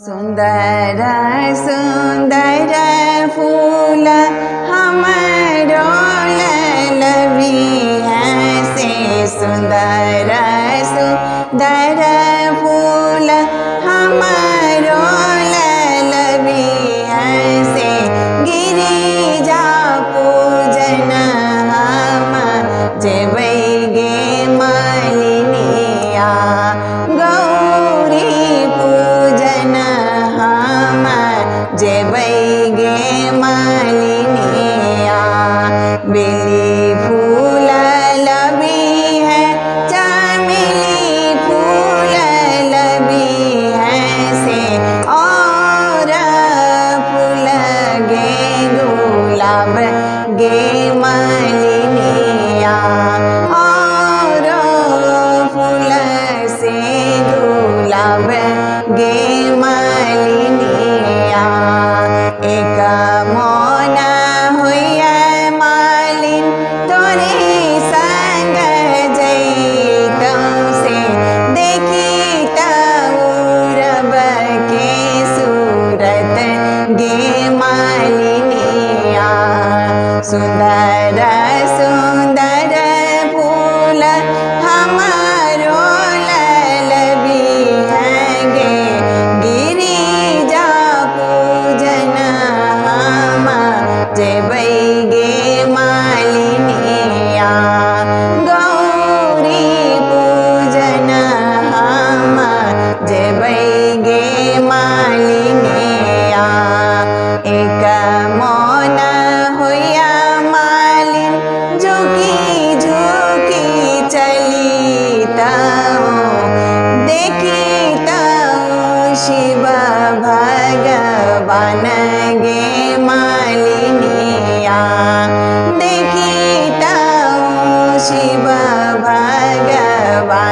सुंदर सुंदर फूल हमरो ललवी है से सुंदर सुंदर फूल हमरो ललवी है से गिरिजा पूजन हम जेबै गे मालिनिया गौरी पूजन हम जेबै गे मालिनिया बेली फूल लबी है चमेली फूल लबी है से और फूल गे गुलाब गे मालिनिया और फूल से गुलाब गे मालिनिया एक मोन होइया मालिन तोरे संग जैतौ से देखी तौरब के सूरत गे मालिनिया सुंदर सुंदर फूल हमारो ललवी है गे गिरिजा पूजन हम जेबै गे मालिनिया गौरी पूजन हम जेबै गे मालिनिया एक मोन होइया मालिन झुकी झुकी चली तऊ देखी तऊ शिव भगवान गे मालिनिया देखी तऊ शिव भगवान